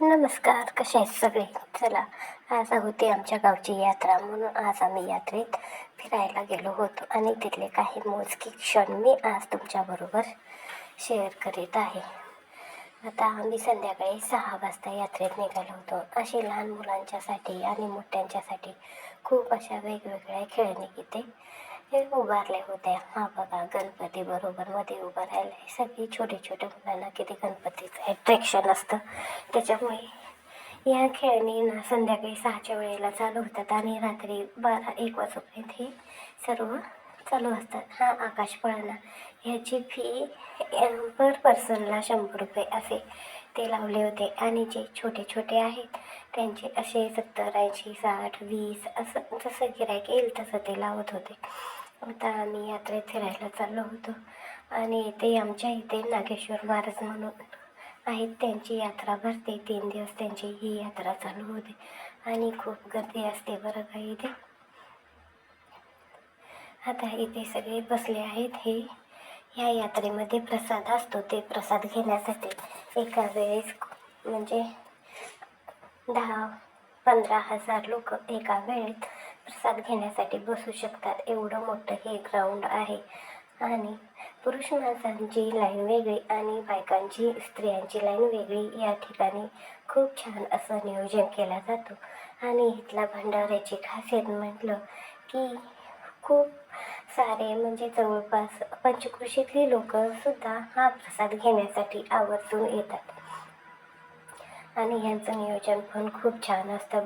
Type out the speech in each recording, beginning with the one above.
नमस्कार, कसे आहेत सगळे? चला, आज होती आमच्या गावची यात्रा, म्हणून आज आम्ही यात्रेत फिरायला गेलो होतो आणि तिथले काही मोजके क्षण मी आज तुमच्याबरोबर शेअर करीत आहे. आता आम्ही संध्याकाळी 6 वाजता यात्रेत निघालो होतो. अशी लहान मुलांच्यासाठी आणि मोठ्यांच्यासाठी खूप अशा वेगवेगळ्या खेळणी इथे उभारल्या होत्या. हा बघा, गणपती बरोबर मध्ये उभं राहिलं. सगळी छोटे छोटे मुलांना किती गणपतीचं अट्रॅक्शन असतं, त्याच्यामुळे या खेळणी ना संध्याकाळी 6च्या वेळेला चालू होतात आणि रात्री 12-1 वाजेपर्यंत हे सर्व चालू असतात. हा आकाश पळणा, ह्याची फी पर पर्सनला 100 रुपये असे ते लावले होते आणि जे छोटे छोटे आहेत त्यांचे असे 70, 80, 60, 20 असं जसं गिऱ्हाईक येईल तसं ते लावत होते. आता आम्ही यात्रेत फिरायला चाललो होतो आणि इथे आमच्या इथे नागेश्वर महाराज म्हणून आहेत, त्यांची यात्रा भरते. 3 दिवस त्यांची ही यात्रा चालू होते आणि खूप गर्दी असते बरं का इथे. आता इथे सगळे बसले आहेत. ह्या यात्रेमध्ये प्रसाद असतो, ते प्रसाद घेण्यासाठी एका वेळेस म्हणजे 10-15 हजार लोक एका वेळेत प्रसाद घेण्यासाठी बसू शकतात. एवढं मोठं हे ग्राउंड आहे आणि पुरुष माणसांची लाईन वेगळी आणि बायकांची, स्त्रियांची लाईन वेगळी. या ठिकाणी खूप छान असं नियोजन केला जातो आणि इथला भंडाऱ्याची खासियत म्हटलं की खूप सारे म्हणजे जवळपास पंचक्रोशीतली लोकंसुद्धा हा प्रसाद घेण्यासाठी आवर्जून येतात आणि यांचं नियोजन पण खूप छान असतं.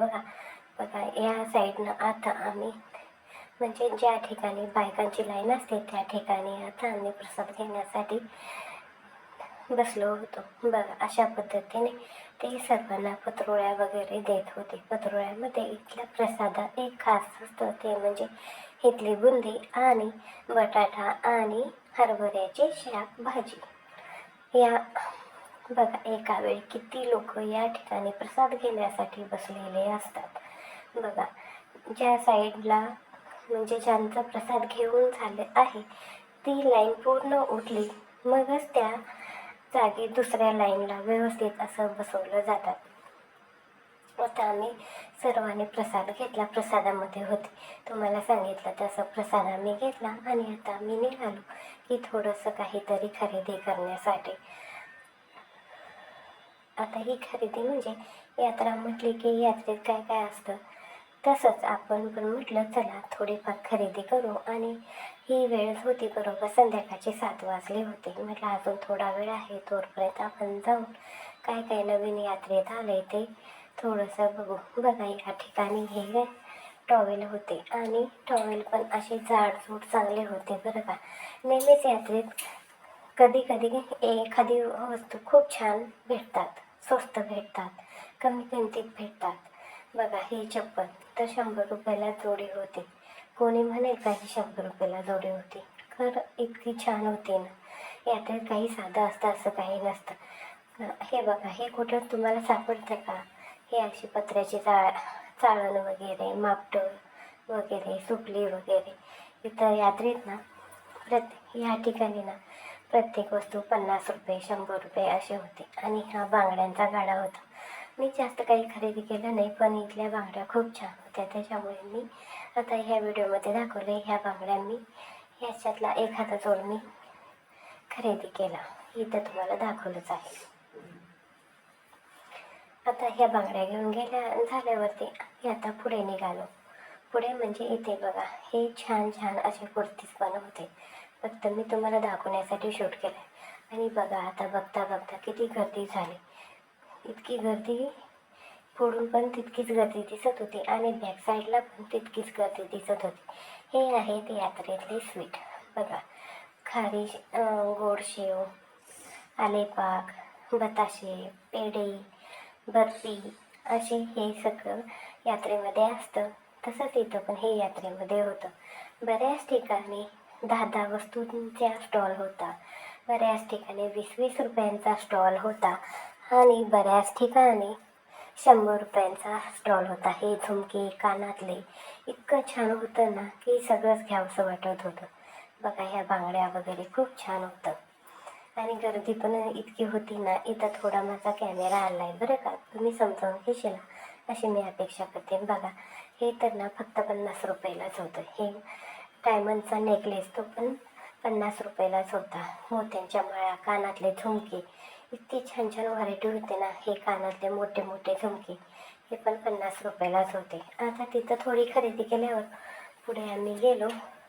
बघा या साईडनं आता आम्ही म्हणजे ज्या ठिकाणी बायकांची लाईन असते त्या ठिकाणी आता आम्ही प्रसाद घेण्यासाठी बसलो होतो. बघा, अशा पद्धतीने ते सर्वांना पत्रोळ्या वगैरे देत होते. पत्रोळ्यामध्ये इथल्या प्रसादात एक खास असतं, ते म्हणजे इथली बुंदी आणि बटाटा आणि हरभऱ्याची शाक भाजी. या बघा, एका वेळी किती लोक या ठिकाणी प्रसाद घेण्यासाठी बसलेले असतात. बघा, ज्या साईडला म्हणजे ज्यांचा प्रसाद घेऊन झाले आहे ती लाईन पूर्ण उठली, मगच त्या जागी दुसऱ्या लाईनला व्यवस्थित असं बसवलं जातात. आता आम्ही सर्वांनी प्रसाद घेतला. प्रसादामध्ये होते तुम्हाला सांगितलं तसं प्रसाद आम्ही घेतला आणि आता आम्ही निघालो की थोडंसं काहीतरी खरेदी करण्यासाठी. आता ही खरेदी म्हणजे यात्रा म्हटली की यात्रेत काय काय असतं तसंच आपण पण म्हटलं चला थोडीफार खरेदी करू. आणि ही वेळ होती बरोबर संध्याकाळचे 7 वाजले होते. म्हटलं अजून थोडा वेळ आहे, तोपर्यंत आपण जाऊन काय काय नवीन यात्रेत आले ते थोडंसं बघू. बघा, या ठिकाणी हे टॉवेल होते आणि टॉवेल पण असे जाडजूड चांगले होते बरं का. नेहमीच यात्रेत कधी कधी एखादी वस्तू खूप छान भेटतात, स्वस्त भेटतात, कमी किमतीत भेटतात. बघा, ही चप्पल तर 100 रुपयाला जोडी होती. कोणी म्हणेल का ही 100 रुपयाला जोडी होती? खरं इतकी छान होती ना. यात्रेत काही साधं असतं असं काही नसतं. हे बघा, हे कुठं तुम्हाला सापडतं का? हे अशी पत्र्याची चाळण वगैरे, मापटं वगैरे, सुपली वगैरे इथं यात्रेत ना या ठिकाणी ना प्रत्येक वस्तू 50 रुपये, 100 रुपये असे होते. आणि हा बांगड्यांचा गाडा होता. मी जास्त काही खरेदी केलं नाही, पण इथल्या बांगड्या खूप छान होत्या, त्याच्यामुळे मी आता ह्या व्हिडिओमध्ये दाखवले. ह्या बांगड्या मी ह्याच्यातला एखादा जोड मी खरेदी केला, इथं तुम्हाला दाखवलंच आहे. आता ह्या बांगड्या घेऊन झाल्यावरती आता पुढे निघालो. पुढे म्हणजे इथे बघा, हे छान छान असे कुर्तीज पण होते. फक्त मी तुम्हाला दाखवण्यासाठी शूट केलं. आणि बघा, आता बघता बघता किती गर्दी झाली. इतकी गर्दी, पुढून पण तितकीच गर्दी दिसत होती आणि बॅक साईडला पण तितकीच गर्दी दिसत होती. हे आहेत यात्रेतले स्वीट. बघा, खारी, गोड शेव, आलेपाक, बताशे, पेढे, बर्फी असे हे सगळं यात्रेमध्ये असतं. तसंच इथं पण हे यात्रेमध्ये होतं. बऱ्याच ठिकाणी 10-10 वस्तूंचा स्टॉल होता, बऱ्याच ठिकाणी 20-20 रुपयांचा स्टॉल होता आणि बऱ्याच ठिकाणी 100 रुपयांचा स्टॉल होता. हे झुमके, कानातले इतकं छान होतं ना की सगळंच घ्यावंसं वाटत होतं. बघा, ह्या बांगड्या वगैरे खूप छान होतं आणि गर्दी पण इतकी होती ना, इथं थोडा माझा कॅमेरा आला आहे बरं का, तुम्ही समजावून घेशील अशी मी अपेक्षा करते. बघा, हे तर ना फक्त 50 रुपयालाच होतं. हे डायमंडचा नेकलेस तो पण 50 रुपयालाच होता. मोत्यांच्या माळा, कानातले झुमके, इतकी छान छान व्हरायटी होते ना. हे कानातले मोठे मोठे झुमके हे पण 50 रुपयालाच होते. आता तिथं थोडी खरेदी केल्यावर पुढे आम्ही गेलो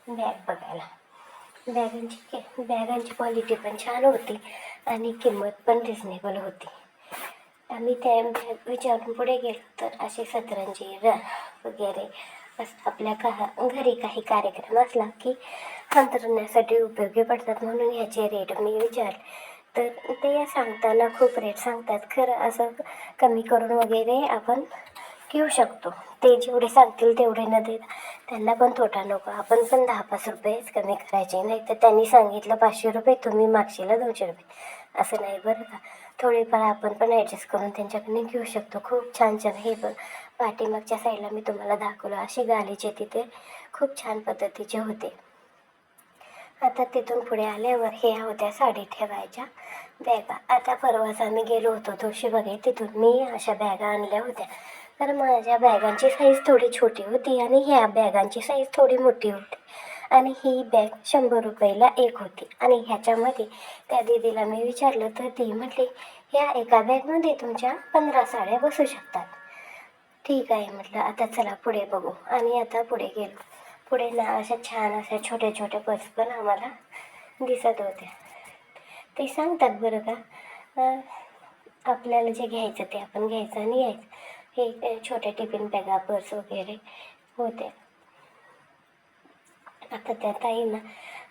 बॅग बघायला. बॅगांची क्वालिटी पण छान होती आणि किंमत पण रिजनेबल होती. आम्ही त्या बॅग विचारून पुढे गेलो तर असे सतरंजी वगैरे असं आपल्या घरी काही कार्यक्रम असला की अंथरण्यासाठी उपयोगी पडतात, म्हणून ह्याचे रेट मी विचारले तर ते सांगताना खूप रेट सांगतात. खरं असं कमी करून वगैरे आपण घेऊ शकतो. ते जेवढे सांगतील तेवढे न देता त्यांना पण तोटा नको. आपण पण 10-5 रुपयेच कमी करायचे, नाही तर त्यांनी सांगितलं 500 रुपये, तुम्ही मागशील 200 रुपये, असं नाही बरं का. थोडेफार आपण पण ॲडजस्ट करून त्यांच्याकडून घेऊ शकतो. खूप छान छान हे पण पाठीमागच्या साईडला मी तुम्हाला दाखवलं, अशी गालीचे तिथे खूप छान पद्धतीचे होते. आता तिथून पुढे आल्यावर ह्या होत्या साडी ठेवायच्या बॅगा. आता परवाच आम्ही गेलो होतो तुळशीबागेत, तिथून मी अशा बॅगा आणल्या होत्या. तर माझ्या बॅगांची साईज थोडी छोटी होती आणि ह्या बॅगांची साईज थोडी मोठी होती. आणि ही बॅग 100 रुपयाला एक होती. आणि ह्याच्यामध्ये त्या दीदीला मी विचारलं तर ती म्हटली, ह्या एका बॅगमध्ये तुमच्या 15 साड्या बसू शकतात. ठीक आहे म्हटलं, आता चला पुढे बघू. आणि आता पुढे गेलो. पुढे ना अशा छान अशा छोट्या छोट्या पर्स पण आम्हाला दिसत होत्या. ते सांगतात बरं का, आपल्याला जे घ्यायचं ते आपण घ्यायचं आणि यायचं. हे छोट्या टिफिन बॅगा, पर्स वगैरे होते. आता त्या ताई ना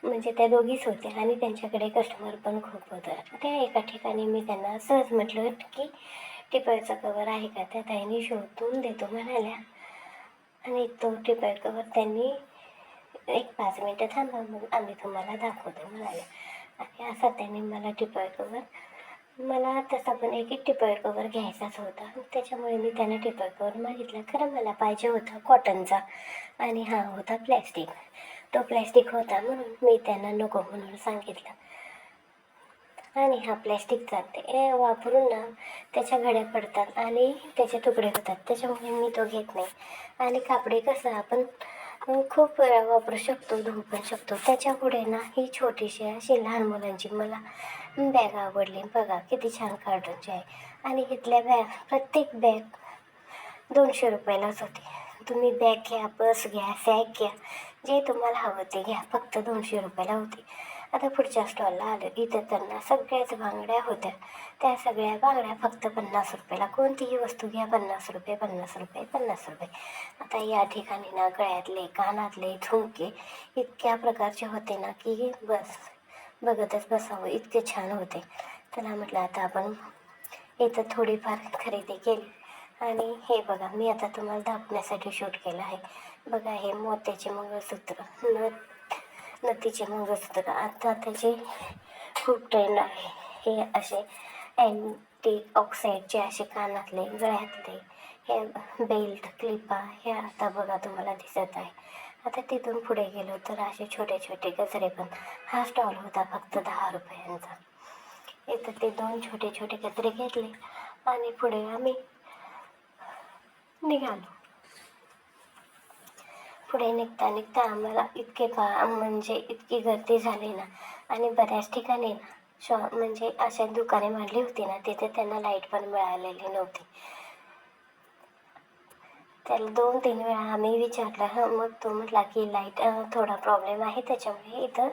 म्हणजे त्या दोघीच होत्या आणि त्यांच्याकडे कस्टमर पण खूप होतं. त्या एका ठिकाणी मी त्यांना सहज म्हटलं की टिपरचा कवर आहे का. त्या ताईने शोधून देतो म्हणाल्या आणि तो टिपर कवर त्यांनी 1-5 मिनटं थांबा, मग आम्ही तुम्हाला दाखवतो म्हणाले. आणि असा त्यांनी मला टिपर कवर, मला तसा पण एक टिपर कवर घ्यायचाच होता, त्याच्यामुळे मी त्यांना टिपर कवर मागितला. खरं मला पाहिजे होता कॉटनचा आणि हा होता प्लॅस्टिक. तो प्लॅस्टिक होता म्हणून मी त्यांना नको म्हणून सांगितलं. आणि हा प्लॅस्टिकचा ते वापरून ना त्याच्या घड्या पडतात आणि त्याचे तुकडे होतात, त्याच्यामुळे मी तो घेत नाही. आणि कापडे कसं आपण खूप वेळा वापरू शकतो, धुवू पण शकतो. त्याच्यापुढे ना ही छोटीशी अशी लहान मुलांची मला बॅग आवडली. बघा किती छान कार्टूनची आहे. आणि इथल्या प्रत्येक बॅग 200 रुपयालाच होती. तुम्ही बॅग घ्या, पर्स घ्या, सॅक घ्या, जे तुम्हाला हवं ते घ्या, फक्त 200 रुपयाला होती. आता पुढच्या स्टॉलला आलं. इथं त्यांना सगळ्याच बांगड्या होत्या. त्या सगळ्या बांगड्या फक्त 50 रुपयाला. कोणतीही वस्तू घ्या 50 रुपये, 50 रुपये, 50 रुपये. आता या ठिकाणी ना गळ्यातले, कानातले, झुमके इतक्या प्रकारचे होते ना की बस बघतच बसावं, इतके छान होते. त्याला म्हटलं आता आपण इथं थोडीफार खरेदी केली. आणि हे बघा, मी आता तुम्हाला दाखवण्यासाठी शूट केलं आहे. बघा, हे मोत्याचे मंगळसूत्र, नथीचे मंगळसूत्र आता त्याचे खूप ट्रेंड आहे. हे असे अँटी ऑक्साईडचे असे कानातले, गळ्यातले, हे बेल्ट, क्लिपा, हे आता बघा तुम्हाला दिसत आहे. आता तिथून पुढे गेलो तर असे छोटे छोटे गजरे पण. हा स्टॉल होता फक्त 10 रुपयांचा. इथं ते 2 छोटे छोटे गजरे घेतले आणि पुढे आम्ही निघालो. पुढे निघता निघता आम्हाला म्हणजे इतकी गर्दी झाली ना. आणि बऱ्याच ठिकाणी ना म्हणजे अशा दुकाने मांडली होती ना, तिथे त्यांना लाईट पण मिळालेली नव्हती. त्याला 2-3 वेळा आम्ही विचारलं. मग तो म्हटला की लाईट थोडा प्रॉब्लेम आहे, त्याच्यामुळे इथं